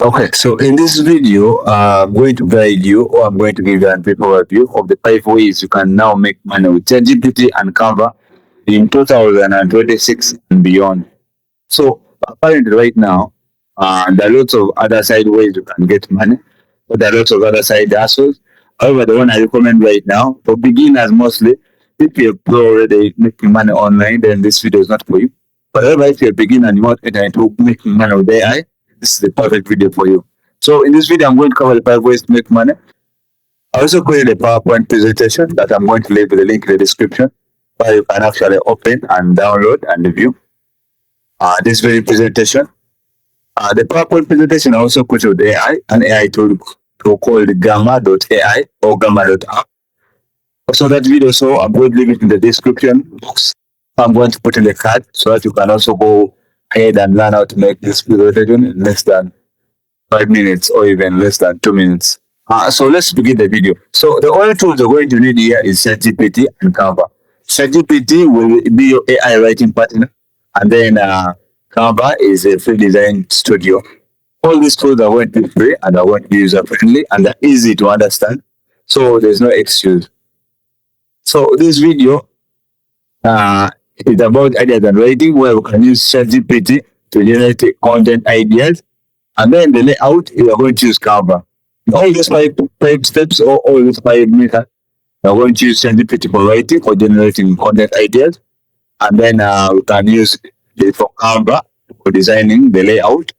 Okay, so in this video, I'm going to guide you, or I'm going to give you a brief overview of the 5 ways you can now make money with ChatGPT and Canva in 2026 and beyond. So apparently, right now, there are lots of other side ways you can get money, but there are lots of other side hustles. However, the one I recommend right now for beginners mostly, if you're pro already making money online, then this video is not for you. But however, if you're a beginner and you want to enter into making money with AI, this is the perfect video for you. So in this video, I'm going to cover the 5 ways to make money. I also created a PowerPoint presentation that I'm going to leave with the link in the description, where you can actually open and download and review this very presentation. The PowerPoint presentation I also put with AI, an AI tool called Gamma.ai or Gamma.app. Also, that video, so I'm going to leave it in the description box. I'm going to put in the card so that you can also go ahead and learn how to make this presentation in less than 5 minutes or even less than 2 minutes. So let's begin the video. So the only tools you're going to need here is ChatGPT and Canva. ChatGPT will be your AI writing partner, and then Canva is a free design studio. All these tools are going to be free and are going to be user friendly and they're easy to understand. So there's no excuse. So this video is about ideas and writing, where we can use ChatGPT to generate content ideas, and then the layout we are going to use Canva. All these five steps or all these 5 methods, we are going to use ChatGPT for writing or generating content ideas, and then we can use it for Canva for designing the layout.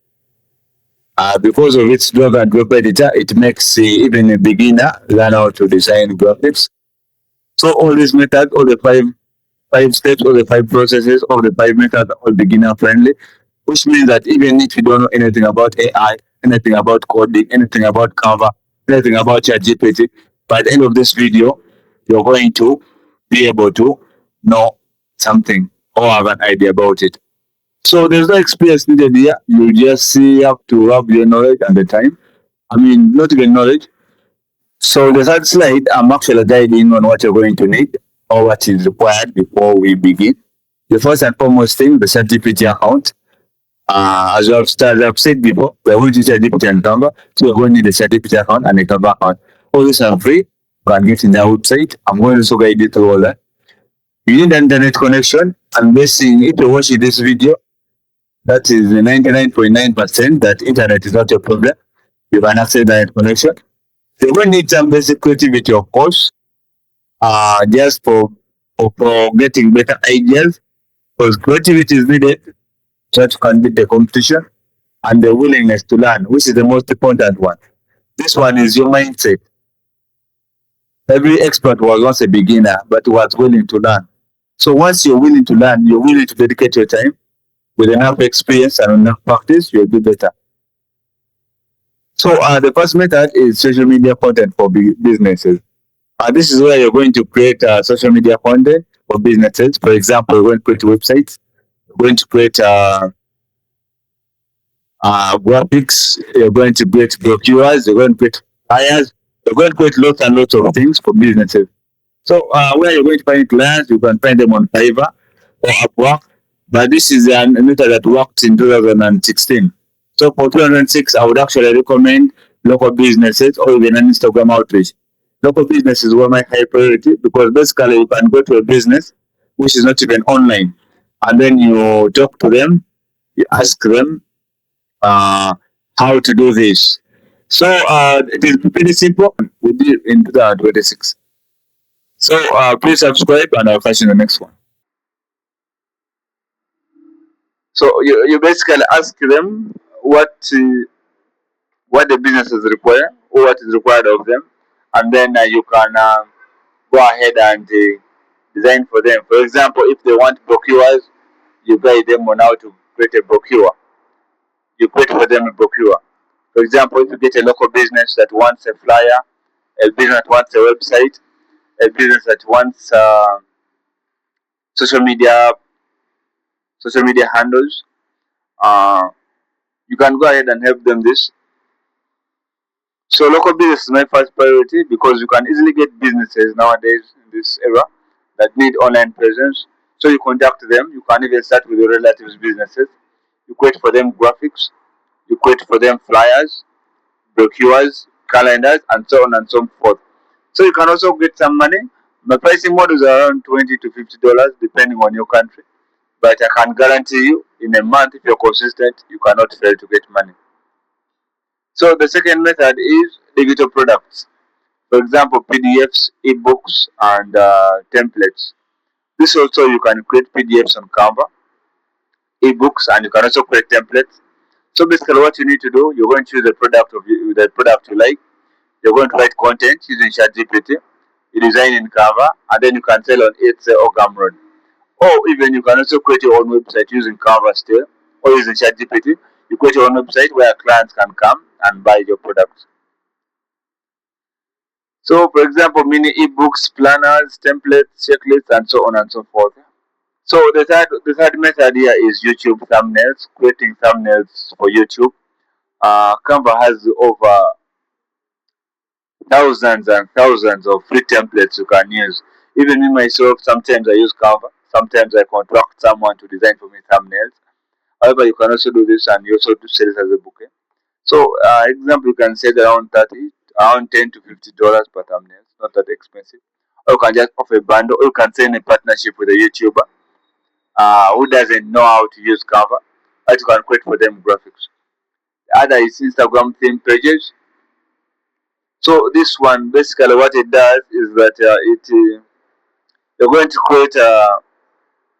Because of its drag and drop editor, it makes even a beginner learn how to design graphics. So all these methods, all the five steps, all the 5 processes, all the 5 methods are all beginner friendly, which means that even if you don't know anything about AI, anything about coding, anything about Canva, anything about ChatGPT, by the end of this video, you're going to be able to know something or have an idea about it. So there's no experience needed here. You just have to have your knowledge and the time. I mean, not even knowledge. So the third slide, I'm actually guiding on what you're going to need or what is required before we begin. The first and foremost thing, the ChatGPT account. As I've said before, we're going to use ChatGPT and Canva. So we're going to need a ChatGPT account and a Canva account. All these are free. You can get in their website. I'm going to also guide you through all that. You need an internet connection. I'm guessing if you're watching this video, that is 99.9% that internet is not your problem. You can access internet connection. You're going to need some basic creativity, of course, just for getting better ideas, because creativity is needed so that you can beat the competition, and the willingness to learn, which is the most important one. This one is your mindset. Every expert was once a beginner, but was willing to learn. So once you're willing to learn, you're willing to dedicate your time with enough experience and enough practice, you'll be better. So the first method is social media content for businesses. This is where you're going to create social media content for businesses. For example, you're going to create websites, you're going to create graphics, you're going to create brochures, you're going to create flyers, you're going to create lots and lots of things for businesses. So where you're going to find clients, you can find them on Fiverr or Upwork. But this is a method that worked in 2016. So for 2006, I would actually recommend local businesses or even an Instagram outreach. Local businesses were my high priority because basically you can go to a business which is not even online, and then you talk to them, you ask them how to do this. So it is pretty simple. We did it in 2026. So please subscribe and I'll catch you in the next one. So you basically ask them what the businesses require or what is required of them, and then you can go ahead and design for them. For example, if they want brochures, you guide them on how to create a brochure. You create for them a brochure. For example, if you get a local business that wants a flyer, a business that wants a website, a business that wants social media handles, you can go ahead and help them this. So local business is my first priority because you can easily get businesses nowadays in this era that need online presence. So you contact them. You can even start with your relatives' businesses. You create for them graphics. You create for them flyers, brochures, calendars, and so on and so forth. So you can also get some money. My pricing models are around $20 to $50 depending on your country. But I can guarantee you, in a month, if you're consistent, you cannot fail to get money. So the second method is digital products. For example, PDFs, eBooks, and templates. This also you can create PDFs on Canva, eBooks, and you can also create templates. So basically, what you need to do, you're going to choose the product you like. You're going to write content using ChatGPT. You design in Canva, and then you can sell on its or Gumroad. Or even you can also create your own website using Canva still, or using ChatGPT. You create your own website where clients can come and buy your products. So, for example, mini ebooks, planners, templates, checklists, and so on and so forth. So the third method here is YouTube thumbnails, creating thumbnails for YouTube. Canva has over thousands and thousands of free templates you can use. Even me myself, sometimes I use Canva. Sometimes I contract someone to design for me thumbnails. However, you can also do this and you also do sell it as a bouquet. So, example, you can sell around $10 to $50 per thumbnail. It's not that expensive. Or you can just offer a bundle, or you can send a partnership with a YouTuber who doesn't know how to use Canva, but you can create for them graphics. The other is Instagram theme pages. So this one, basically, what it does is that you're going to create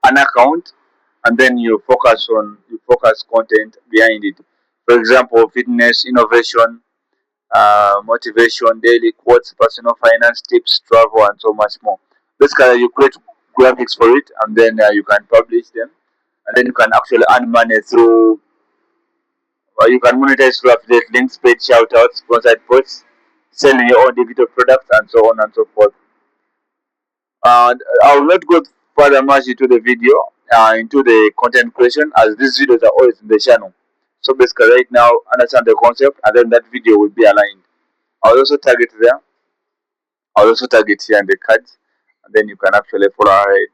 an account, and then you focus content behind it. For example, fitness, innovation, motivation, daily quotes, personal finance tips, travel, and so much more. Basically, you create graphics for it, and then you can publish them, and then you can actually earn money through. You can monetize through affiliate links, paid shoutouts, sponsored posts, selling your own digital products, and so on and so forth. I will not go further much into the video, into the content creation, as these videos are always in the channel. So basically, right now, understand the concept, and then that video will be aligned. I'll also tag it there. I'll also tag it here in the cards, and then you can actually follow ahead.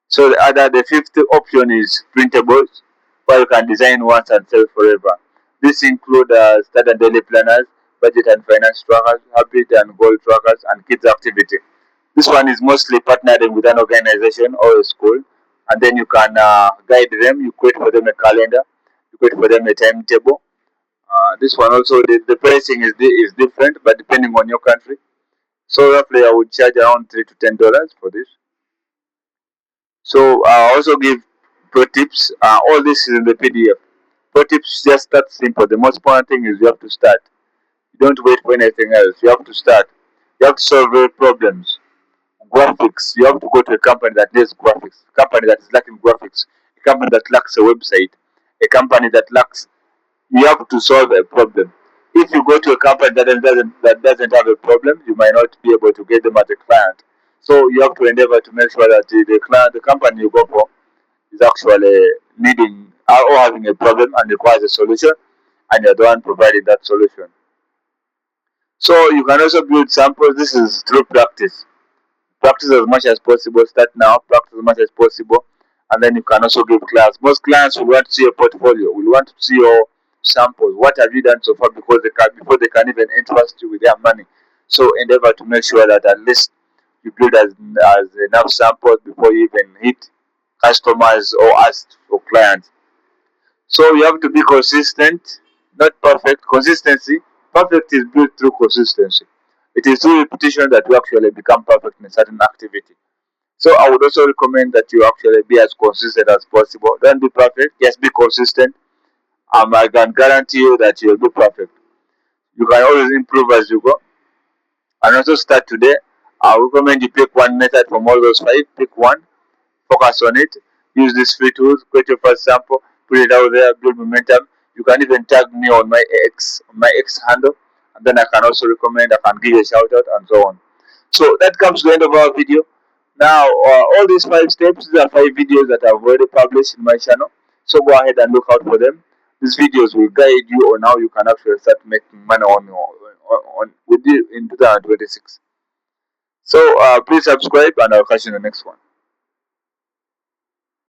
So the fifth option is printables, where you can design once and sell forever. This include start and daily planners, budget and finance trackers, habit and goal trackers, and kids activity. This one is mostly partnering with an organization or a school, and then you can guide them. You create for them a calendar, you create for them a timetable. This one also the pricing is different, but depending on your country. So roughly, I would charge around $3 to $10 for this. So I also give pro tips. All this is in the PDF. Pro tips just start simple. The most important thing is you have to start. You don't wait for anything else. You have to start. You have to solve real problems. Graphics. You have to go to a company that needs graphics. A company that is lacking graphics. A company that lacks a website. A company that lacks. You have to solve a problem. If you go to a company that doesn't have a problem, you might not be able to get them as a client. So you have to endeavor to make sure that the company you go for is actually needing or having a problem and requires a solution, and you're the one providing that solution. So you can also build samples. This is through practice. Practice as much as possible. Start now. Practice as much as possible, and then you can also give class. Most clients will want to see your portfolio. Will want to see your samples. What have you done so far before they can even entrust you with their money. So endeavor to make sure that at least you build as enough samples before you even hit customers or ask for clients. So you have to be consistent, not perfect. Consistency, perfect is built through consistency. It is through repetition that you actually become perfect in a certain activity. So I would also recommend that you actually be as consistent as possible. Don't be perfect, just be consistent. I can guarantee you that you'll be perfect. You can always improve as you go. And also start today. I recommend you pick one method from all those five. Pick one, focus on it, use these free tools, create your first sample, put it out there, build momentum. You can even tag me on my X handle, and then I can also recommend, I can give you a shout out and so on. So that comes to the end of our video. Now, all these 5 steps, these are 5 videos that I've already published in my channel. So go ahead and look out for them. These videos will guide you on how you can actually start making money on with you in 2026. So please subscribe, and I'll catch you in the next one.